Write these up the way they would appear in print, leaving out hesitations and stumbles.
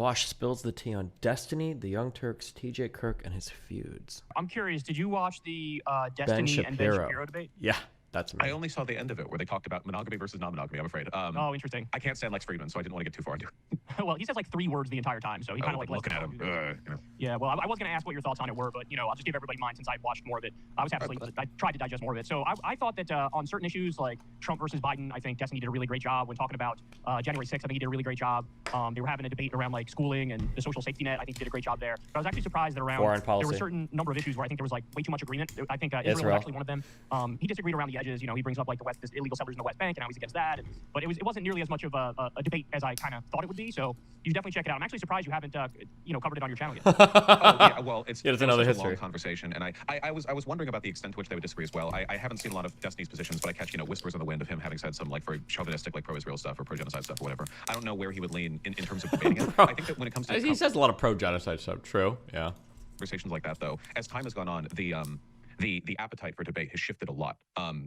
Vaush spills the tea on Destiny, the Young Turks, TJ Kirk, and his feuds. I'm curious, did you watch the Ben Destiny and Ben Shapiro. Shapiro debate? Yeah, that's me. I only saw the end of it where they talked about monogamy versus non-monogamy, I'm afraid. Oh, interesting. I can't stand Lex Friedman, so I didn't want to get too far into it. Well, he says like 3 words the entire time, so he kind of like looking at him. Yeah, well, I was going to ask what your thoughts on it were, but, you know, I'll just give everybody mine since I watched more of it. I was half asleep, but I tried to digest more of it. So I thought that on certain issues like Trump versus Biden, I think Destiny did a really great job. When talking about January 6th, I think he did a really great job. They were having a debate around like schooling and the social safety net. I think he did a great job there. But I was actually surprised that around Foreign policy. there were a certain number of issues where I think there was like way too much agreement. I think Israel was actually one of them. He disagreed around the edges. You know, he brings up like the illegal settlers in the West Bank and how he's against that. But it wasn't nearly as much of a debate as I kind of thought it would be. So you definitely check it out. I'm actually surprised you haven't covered it on your channel yet. Yeah, well, it's another such a history. long conversation, and I was wondering about the extent to which they would disagree as well. I haven't seen a lot of Destiny's positions, but I catch whispers in the wind of him having said some like very chauvinistic, like pro-Israel stuff or pro-genocide stuff or whatever. I don't know where he would lean in terms of debating it. I think that when it comes to He says a lot of pro-genocide stuff. True. Yeah. conversations like that, though, as time has gone on, the appetite for debate has shifted a lot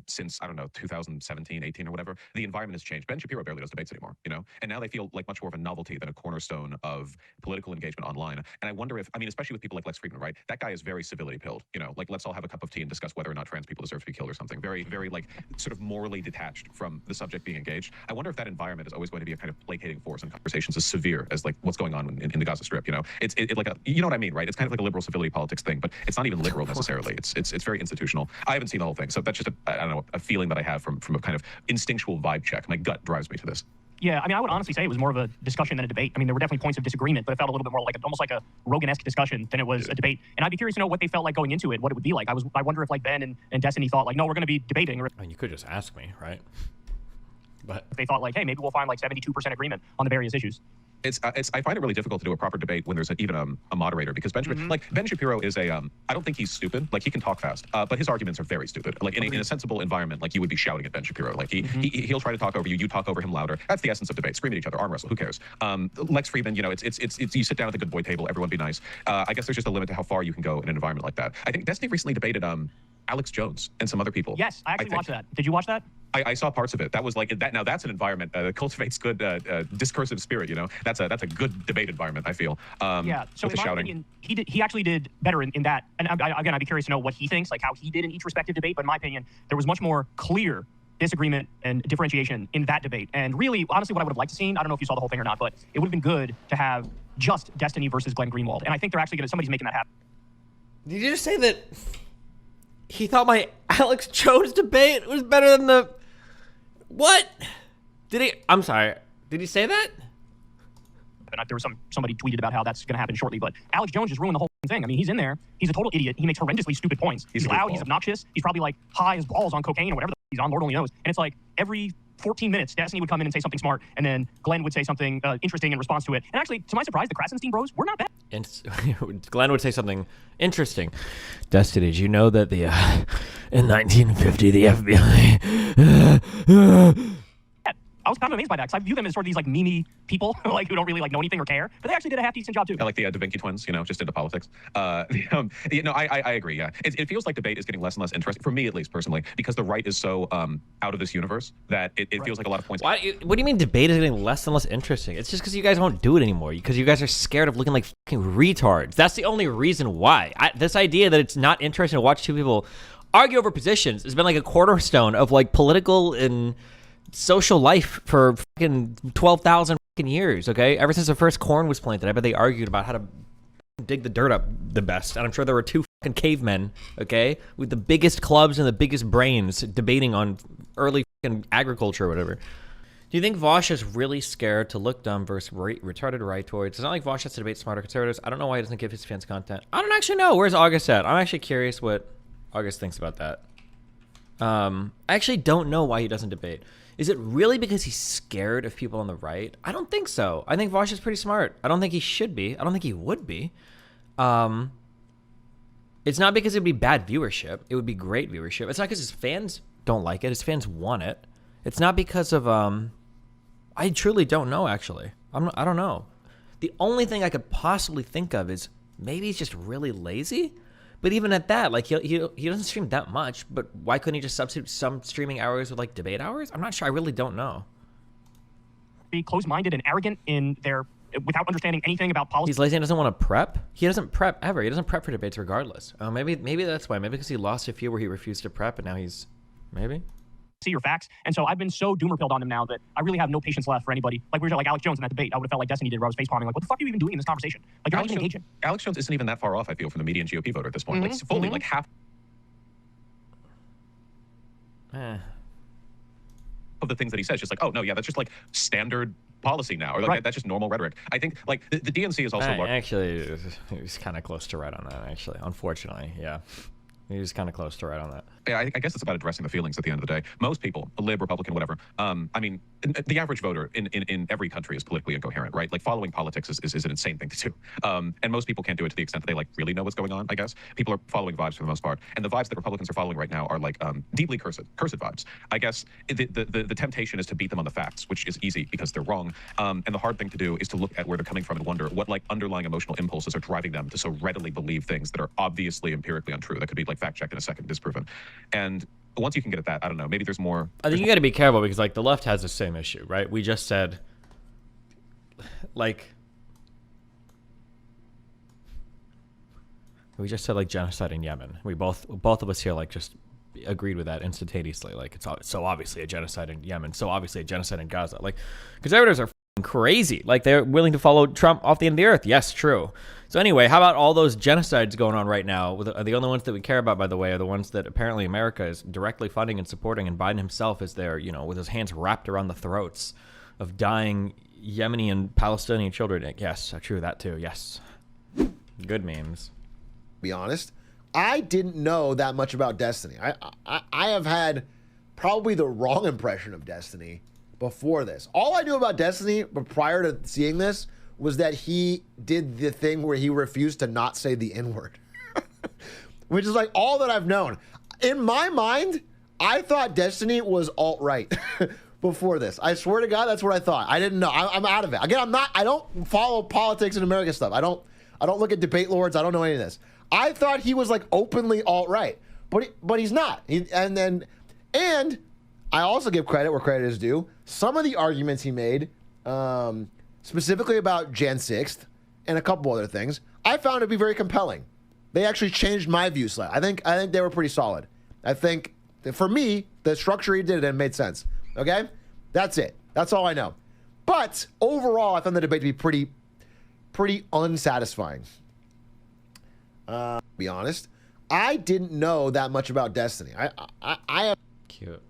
since, I don't know, 2017, 18 or whatever. The environment has changed. Ben Shapiro barely does debates anymore, you know? And now they feel like much more of a novelty than a cornerstone of political engagement online. And I wonder if, I mean, especially with people like Lex Friedman, right? That guy is very civility pilled, you know? Like, let's all have a cup of tea and discuss whether or not trans people deserve to be killed or something. Very, very, like, sort of morally detached from the subject being engaged. I wonder if that environment is always going to be a kind of placating force in conversations as severe as, like, what's going on in the Gaza Strip, you know? It's like a, you know what I mean, right? It's kind of like a liberal civility politics thing, but it's not even liberal necessarily. It's very institutional. I haven't seen the whole thing, so that's just I don't know, a feeling that I have from a kind of instinctual vibe check. My gut drives me to this. Yeah, I mean, I would honestly say it was more of a discussion than a debate. I mean, there were definitely points of disagreement, but it felt a little bit more like almost like a Rogan-esque discussion than it was a debate. And I'd be curious to know what they felt like going into it, what it would be like. I wonder if like Ben and Destiny thought like, no, we're going to be debating. Or I mean, you could just ask me, right? But if they thought like, hey, maybe we'll find like 72% agreement on the various issues. I find it really difficult to do a proper debate when there's even a moderator, because Ben Shapiro is I don't think he's stupid. Like, he can talk fast, but his arguments are very stupid. Like, in a sensible environment, like, you would be shouting at Ben Shapiro. Like, he'll try to talk over you, you talk over him louder. That's the essence of debate. Scream at each other, arm wrestle, who cares? Lex Friedman, you know, it's you sit down at the good boy table, everyone be nice. I guess there's just a limit to how far you can go in an environment like that. I think Destiny recently debated Alex Jones and some other people. Yes, I actually watched that. Did you watch that? I saw parts of it. That was like that. Now that's an environment that cultivates good discursive spirit. You know, that's a good debate environment, I feel. Yeah. So in my opinion, he actually did better in that. And again, I'd be curious to know what he thinks, like how he did in each respective debate. But in my opinion, there was much more clear disagreement and differentiation in that debate. And really, honestly, what I would have liked to see, I don't know if you saw the whole thing or not, but it would have been good to have just Destiny versus Glenn Greenwald. And I think they're actually somebody's making that happen. did you just say that he thought my Alex Jones debate was better than the... What? Did he? I'm sorry. Did he say that? And there was somebody tweeted about how that's going to happen shortly, but Alex Jones just ruined the whole thing. I mean, he's in there. He's a total idiot. He makes horrendously stupid points. He's loud. He's obnoxious. He's probably like high as balls on cocaine or whatever he's on. Lord only knows. And it's like every 14 minutes, Destiny would come in and say something smart, and then Glenn would say something interesting in response to it. And actually, to my surprise, the Krasenstein bros were not bad. And Glenn would say something interesting. Destiny, did you know that in 1950 the FBI... I was kind of amazed by that, because I view them as sort of these like meme people like who don't really like know anything or care, but they actually did a half decent job too. I like the Da Vinci twins, you know, just into politics. You know, I agree. Yeah, it feels like debate is getting less and less interesting for me, at least personally, because the right is so out of this universe that it feels like a lot of points. What do you mean debate is getting less and less interesting? It's just because you guys won't do it anymore, because you guys are scared of looking like fucking retards. That's the only reason why. This idea that it's not interesting to watch two people argue over positions has been like a cornerstone of like political and social life for fucking 12,000 fucking years, okay? Ever since the first corn was planted, I bet they argued about how to dig the dirt up the best. And I'm sure there were two fucking cavemen, okay, with the biggest clubs and the biggest brains debating on early fucking agriculture or whatever. Do you think Vaush is really scared to look dumb versus retarded rightoids? It's not like Vaush has to debate smarter conservatives. I don't know why he doesn't give his fans content. I don't actually know. Where's August at? I'm actually curious what August thinks about that. I actually don't know why he doesn't debate. Is it really because he's scared of people on the right? I don't think so. I think Vaush is pretty smart. I don't think he should be. I don't think he would be. It's not because it would be bad viewership. It would be great viewership. It's not because his fans don't like it. His fans want it. It's not because of... I truly don't know, actually. I don't know. The only thing I could possibly think of is maybe he's just really lazy. But even at that, like, he doesn't stream that much, but why couldn't he just substitute some streaming hours with, like, debate hours? I'm not sure. I really don't know. Be closed-minded and arrogant in their without understanding anything about policy. He's lazy and doesn't want to prep. He doesn't prep ever. He doesn't prep for debates regardless. Maybe that's why. Maybe because he lost a few where he refused to prep, and now he's maybe. See your facts. And so I've been so doomer pilled on him now that I really have no patience left for anybody. Like we were like Alex Jones in that debate. I would have felt like Destiny did where I was facepalming. Like, what the fuck are you even doing in this conversation? Like, you're not even engaging. Alex Jones isn't even that far off, I feel, from the median GOP voter at this point. Like, fully, like half of the things that he says, just like, oh, no, yeah, that's just like standard policy now. Or like that's just normal rhetoric. I think like the DNC is also actually, he's kind of close to right on that, actually. Unfortunately, yeah. He's kind of close to right on that. Yeah, I guess it's about addressing the feelings at the end of the day. Most people, a lib, Republican, whatever, I mean, the average voter in every country is politically incoherent, right? Like following politics is an insane thing to do. And most people can't do it to the extent that they like really know what's going on, I guess. People are following vibes for the most part. And the vibes that Republicans are following right now are like deeply cursed vibes. I guess the temptation is to beat them on the facts, which is easy because they're wrong. And the hard thing to do is to look at where they're coming from and wonder what like underlying emotional impulses are driving them to so readily believe things that are obviously empirically untrue. That could be like fact checked in a second, disproven. And once you can get at that, I don't know, maybe there's more. I think you got to be careful because like the left has the same issue, right? We just said like genocide in Yemen. We both of us here like just agreed with that instantaneously. Like it's so obviously a genocide in Yemen, so obviously a genocide in Gaza. Like conservatives are crazy. Like they're willing to follow Trump off the end of the earth. Yes, true. So anyway, how about all those genocides going on right now? The only ones that we care about, by the way, are the ones that apparently America is directly funding and supporting, and Biden himself is there, with his hands wrapped around the throats of dying Yemeni and Palestinian children. Yes, true, that too. Yes. Good memes. Be honest, I didn't know that much about Destiny. I have had probably the wrong impression of Destiny before this. All I knew about Destiny, but prior to seeing this, was that he did the thing where he refused to not say the N-word. Which is like all that I've known. In my mind, I thought Destiny was alt-right before this. I swear to God, that's what I thought. I didn't know. I'm out of it. Again, I don't follow politics and American stuff. I don't look at debate lords. I don't know any of this. I thought he was like openly alt-right, but he's not. And I also give credit where credit is due. Some of the arguments he made, specifically about Jan 6th and a couple other things, I found to be very compelling. They actually changed my view slightly. I think they were pretty solid. I think that for me, the structure he did it made sense. Okay, that's it. That's all I know. But overall, I found the debate to be pretty unsatisfying. Be honest, I didn't know that much about Destiny. I have cute.